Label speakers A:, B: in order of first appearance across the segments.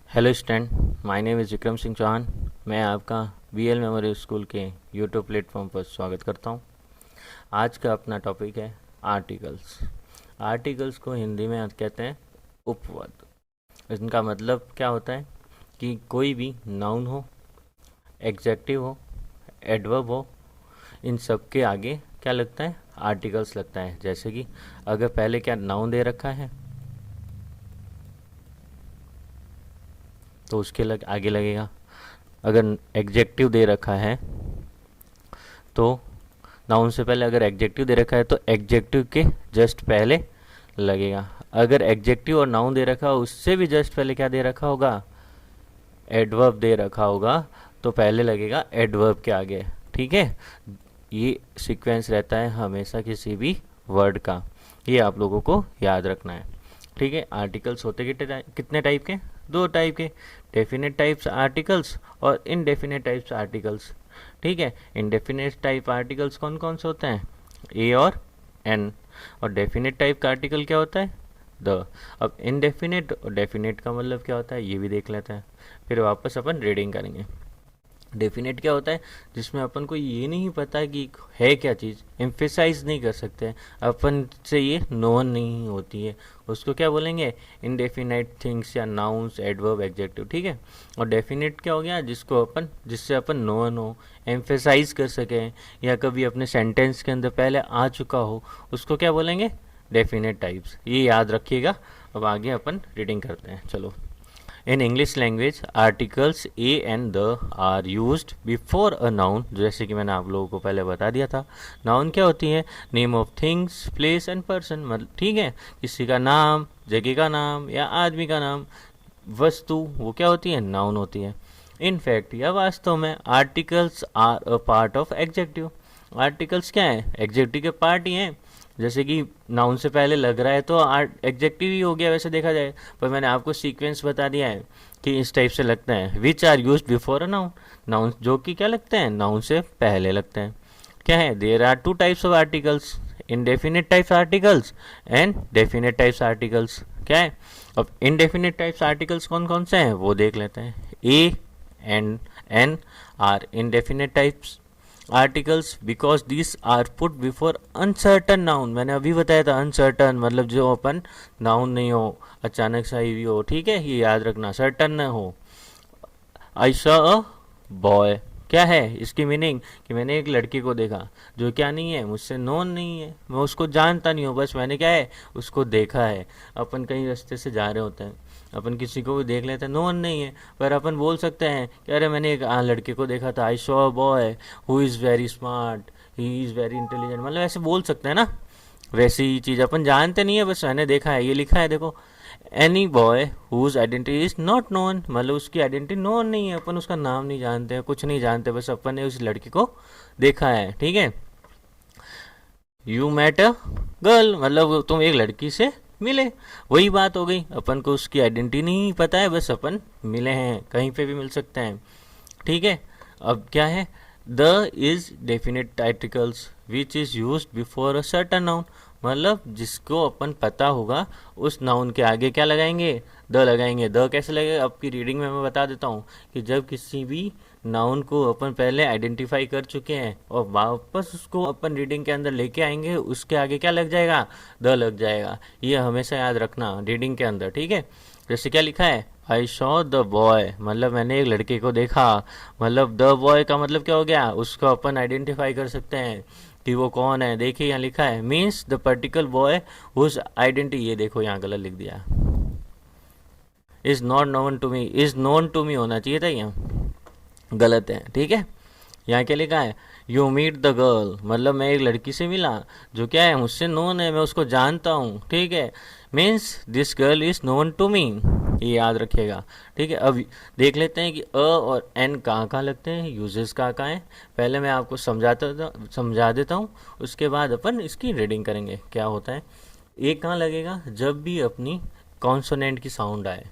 A: Hello student, my name is Vikram Singh Chauhan. मैं आपका VL memorial school के यूट्यूब प्लेटफॉर्म पर स्वागत करता हूं। आज का अपना टॉपिक है आर्टिकल्स। आर्टिकल्स को हिंदी में कहते हैं उपपद। इनका मतलब क्या होता है कि कोई भी नाउन हो, एग्जेक्टिव हो, एडवर्ब हो, इन सब के आगे क्या लगता है? आर्टिकल्स लगता है। जैसे कि अगर पहले क्या नाउन दे रखा है तो उसके आगे लगेगा। अगर एग्जेक्टिव दे रखा है तो नाउन से पहले अगर एग्जेक्टिव दे रखा है तो एग्जेक्टिव के जस्ट पहले लगेगा। अगर एग्जेक्टिव और नाउन दे रखा हो उससे भी जस्ट पहले क्या दे रखा होगा? एडवर्ब दे रखा होगा, तो पहले लगेगा एडवर्ब के आगे। ठीक है, ये सीक्वेंस रहता है हमेशा किसी भी वर्ड का। ये आप लोगों को याद रखना है। ठीक है, आर्टिकल्स होते कितने टाइप के? दो टाइप के, डेफिनेट टाइप्स आर्टिकल्स और इनडेफिनेट टाइप्स आर्टिकल्स। ठीक है, इनडेफिनेट टाइप आर्टिकल्स कौन कौन से होते हैं? ए और एन। और डेफिनेट टाइप का आर्टिकल क्या होता है? द। अब इनडेफिनेट और डेफिनेट का मतलब क्या होता है ये भी देख लेते हैं, फिर वापस अपन रीडिंग करेंगे। डेफिनेट क्या होता है? जिसमें अपन को ये नहीं पता कि है क्या चीज़, एम्फेसाइज नहीं कर सकते हैं, अपन से ये नोन नहीं होती है, उसको क्या बोलेंगे? इनडेफिनाइट थिंग्स या नाउन्स, एडवर्ब, एडजेक्टिव। ठीक है। और डेफिनेट क्या हो गया? जिससे अपन नोन हो, एम्फेसाइज कर सकें, या कभी अपने सेंटेंस के अंदर पहले आ चुका हो, उसको क्या बोलेंगे? Definite types. ये याद रखिएगा। अब आगे अपन रीडिंग करते हैं, चलो। In English language, articles a and the are used before a noun। जैसे कि मैंने आप लोगों को पहले बता दिया था, नाउन क्या होती है? Name of things, place and person. मतलब ठीक है, किसी का नाम, जगह का नाम या आदमी का नाम, वस्तु, वो क्या होती है? नाउन होती है। इन फैक्ट या वास्तव में articles are a part of adjective. Articles क्या है? एग्जेक्टिव के पार्ट ही हैं। जैसे कि नाउन से पहले लग रहा है तो एग्जेक्टिव ही हो गया वैसे देखा जाए, पर मैंने आपको सीक्वेंस बता दिया है कि इस टाइप से लगते हैं। Which are use before a noun. Noun जो कि क्या लगते हैं? नाउन से पहले लगते हैं। क्या है? There are two types of articles, indefinite types articles and definite types articles. क्या है? अब इनडेफिनेट टाइप्स आर्टिकल्स कौन कौन से हैं वो देख लेते हैं। A and an are indefinite types articles because this are put before uncertain noun. मैंने अभी बताया था अनसर्टन मतलब जो अपन नाउन नहीं हो, अचानक से आई हुई हो। ठीक है, ये याद रखना, सर्टन न हो। आई सॉ अ बॉय, क्या है इसकी मीनिंग? कि मैंने एक लड़की को देखा जो क्या नहीं है? मुझसे नोन नहीं है, मैं उसको जानता नहीं हूँ, बस मैंने क्या है? उसको देखा है। अपन कहीं रास्ते से जा रहे होते हैं, अपन किसी को भी देख लेते हैं, नोन नहीं है, पर अपन बोल सकते हैं कि अरे मैंने एक लड़के को देखा था, I saw a boy who is very smart, he is very intelligent. मतलब ऐसे बोल सकते हैं ना। वैसी ही चीज़ अपन जानते नहीं है, बस मैंने देखा है। ये लिखा है देखो, any boy whose identity is not known. मतलब उसकी आइडेंटिटी नोन नहीं है, अपन उसका नाम नहीं जानते हैं, कुछ नहीं जानते, बस अपन ने उस लड़की को देखा है। ठीक है। यू मेट अ गर्ल, मतलब तुम एक लड़की से मिले, वही बात हो गई। अपन को उसकी आइडेंटिटी नहीं पता है, बस अपन मिले हैं, कहीं पे भी मिल सकते हैं। ठीक है। अब क्या है? The is definite articles which is use before a certain noun. मतलब जिसको अपन पता होगा उस नाउन के आगे क्या लगाएंगे? द लगाएंगे। द कैसे लगेगा? आपकी रीडिंग में मैं बता देता हूँ कि जब किसी भी नाउन को अपन पहले आइडेंटिफाई कर चुके हैं और वापस उसको अपन रीडिंग के अंदर लेके आएंगे, उसके आगे क्या लग जाएगा? द लग जाएगा। ये हमेशा याद रखना रीडिंग के अंदर। ठीक है। जैसे क्या लिखा है? आई सॉ द बॉय, मतलब मैंने एक लड़के को देखा। मतलब द बॉय का मतलब क्या हो गया? उसको अपन आइडेंटिफाई कर सकते हैं कि वो कौन है। देखिए यहाँ लिखा है means the particular boy whose identity, ये देखो यहाँ गलत लिख दिया, is not known to me. Is known to me होना चाहिए था, यहाँ गलत है। ठीक है। यहाँ क्या लिखा है? यू मीट द गर्ल, मतलब मैं एक लड़की से मिला जो क्या है? मुझसे नोन है, मैं उसको जानता हूँ। ठीक है। Means this girl is known to me, ये याद रखिएगा। ठीक है। अब देख लेते हैं कि अ और एन कहाँ कहाँ लगते हैं, यूजेस कहाँ कहाँ हैं। पहले मैं आपको समझा देता हूँ, उसके बाद अपन इसकी रीडिंग करेंगे क्या होता है। ए कहाँ लगेगा? जब भी अपनी कॉन्सोनेंट की साउंड आए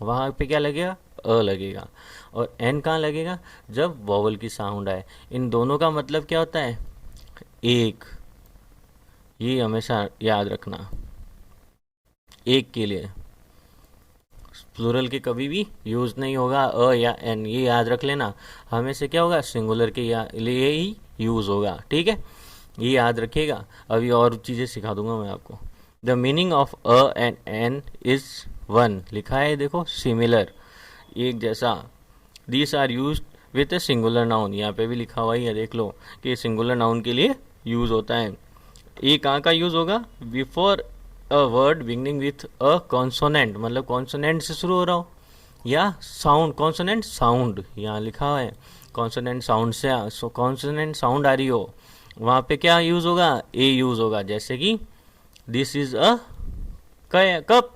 A: वहाँ पे क्या लगेगा? अ लगेगा। और एन कहाँ लगेगा? जब वॉवल की साउंड आए। इन दोनों का मतलब क्या होता है? एक। ये हमेशा याद रखना, एक के लिए प्लूरल के कभी भी यूज़ नहीं होगा अ या एन, ये याद रख लेना। हमेशा क्या होगा, सिंगुलर के लिए ही यूज़ होगा, ठीक है, ये याद रखिएगा। अभी और चीज़ें सिखा दूंगा मैं आपको। The meaning of a and an is one, लिखा है देखो, सिमिलर, एक जैसा। This are use with a singular noun, यहाँ पे भी लिखा हुआ ही है, देख लो कि सिंगुलर नाउन के लिए यूज़ होता है। ये कहाँ का यूज़ होगा, before a word beginning with a consonant, मतलब कॉन्सोनेंट से शुरू हो रहा हो, या साउंड, कॉन्सोनेंट साउंड, यहाँ लिखा हुआ है कॉन्सोनेंट साउंड से, कॉन्सोनेंट साउंड आ रही हो, वहाँ पे क्या यूज़ होगा, ए यूज़ होगा। जैसे कि this is a cup,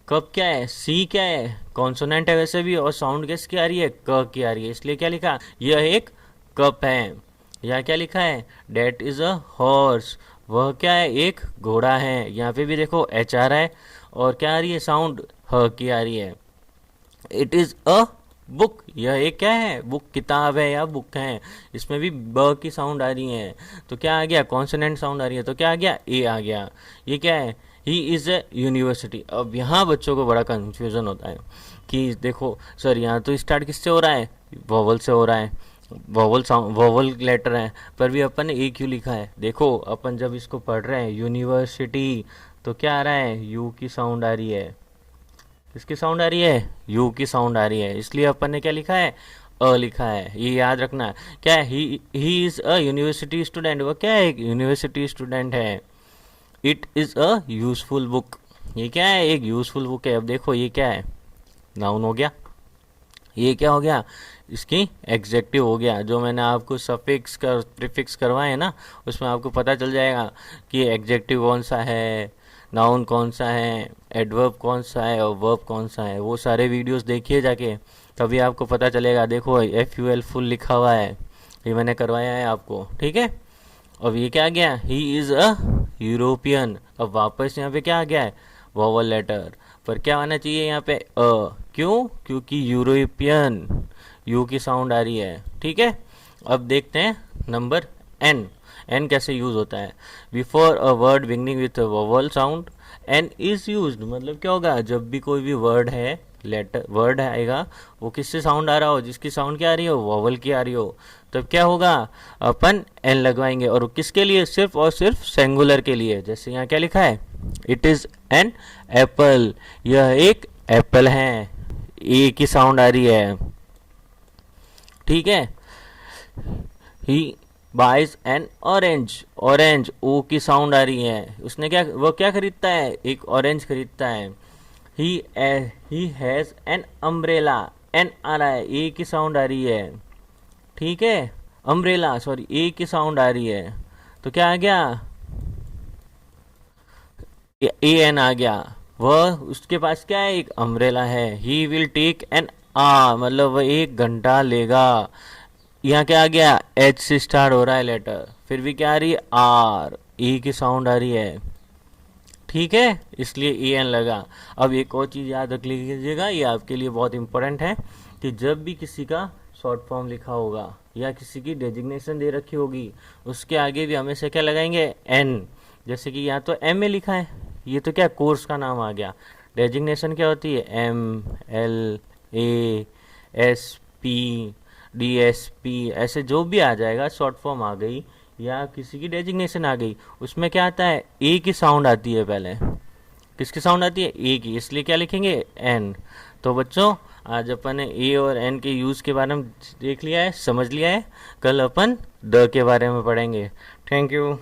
A: cup क्या है, सी क्या है, कॉन्सोनेंट है वैसे भी, और साउंड किसकी आ रही है, क की आ रही है, इसलिए क्या लिखा, यह एक कप है। या क्या लिखा है, डेट इज अ हॉर्स, वह क्या है, एक घोड़ा है। यहाँ पे भी देखो एच आ रहा है, और क्या आ रही है, साउंड ह की आ रही है। इट इज अ बुक, यह एक क्या है, बुक, किताब है या बुक है, इसमें भी ब की साउंड आ रही है, तो क्या आ गया, कॉन्सोनेंट साउंड आ रही है, तो क्या आ गया, ए आ गया। ये क्या है, ही इज़ ए यूनिवर्सिटी। अब यहाँ बच्चों को बड़ा कन्फ्यूज़न होता है कि देखो सर यहाँ तो स्टार्ट किससे हो रहा है, वॉवल से हो रहा है, वॉवल साउंड, वॉवल लेटर है, पर भी अपन ने ए क्यों लिखा है। देखो अपन जब इसको पढ़ रहे हैं यूनिवर्सिटी, तो क्या आ रहा है, यू की साउंड आ रही है, किसकी साउंड आ रही है, यू की साउंड आ रही है, इसलिए अपन ने क्या लिखा है, अ लिखा है। ये याद रखना, क्या है, he is a university student, वो क्या है, एक यूनिवर्सिटी स्टूडेंट है। It is a useful book, ये क्या है, एक यूजफुल बुक है। अब देखो ये क्या है, नाउन हो गया, ये क्या हो गया, इसकी एग्जेक्टिव हो गया। जो मैंने आपको सफिक्स कर प्रीफिक्स करवाए हैं ना, उसमें आपको पता चल जाएगा कि एग्जेक्टिव कौन सा है, नाउन कौन सा है, एडवर्ब कौन सा है और वर्ब कौन सा है। वो सारे वीडियोस देखिए जाके, तभी आपको पता चलेगा। देखो FUL फुल लिखा हुआ है, ये मैंने करवाया है आपको, ठीक है। अब ये क्या आ गया, ही इज़ अ यूरोपियन। अब वापस यहाँ पे क्या आ गया है, वॉवल लेटर, पर क्या आना चाहिए यहाँ पे अ, क्यों, क्योंकि यूरोपियन, यू की साउंड आ रही है, ठीक है। अब देखते हैं नंबर एन, एन कैसे यूज होता है। Before a word beginning with vowel sound, an is used, मतलब क्या होगा, जब भी कोई भी वर्ड है, लेटर वर्ड आएगा, वो किससे साउंड आ रहा हो, जिसकी साउंड क्या आ रही हो, वोवल की आ रही हो, तब क्या होगा, अपन एन लगवाएंगे। और किसके लिए, सिर्फ और सिर्फ सिंगुलर के लिए। जैसे यहाँ क्या लिखा है, इट इज एन एप्पल, यह एक एप्पल है, ए की साउंड आ रही है, ठीक है। He buys an orange, orange O की साउंड आ रही है, उसने क्या, वो क्या खरीदता है, एक ऑरेंज खरीदता है। He has an umbrella, an आ रहा है, ए की साउंड आ रही है, ठीक है, अम्ब्रेला सॉरी, ए की साउंड आ रही है, तो क्या आ गया, ए एन आ गया। वह, उसके पास क्या है, एक अम्ब्रेला है। ही विल टेक एन आ, मतलब वह एक घंटा लेगा। यहाँ क्या आ गया, एच से स्टार्ट हो रहा है लेटर, फिर भी क्या आ रही है, आर, ई की साउंड आ रही है, ठीक है, इसलिए ए एन लगा। अब एक और चीज़ याद रख लीजिएगा, ये आपके लिए बहुत इंपॉर्टेंट है, कि जब भी किसी का शॉर्ट फॉर्म लिखा होगा या किसी की डेजिग्नेशन दे रखी होगी, उसके आगे भी हमेशा क्या लगाएंगे, एन। जैसे कि यहाँ तो एम ए लिखा है, ये तो क्या कोर्स का नाम आ गया। डेजिग्नेशन क्या होती है, MLASP DSP, ऐसे जो भी आ जाएगा, शॉर्ट फॉर्म आ गई या किसी की डेजिग्नेशन आ गई, उसमें क्या आता है, ए की साउंड आती है पहले। किसकी साउंड आती है, ए की, इसलिए क्या लिखेंगे, एन। तो बच्चों आज अपन ने ए और एन के यूज़ के बारे में देख लिया है, समझ लिया है। कल अपन द के बारे में पढ़ेंगे। Thank you.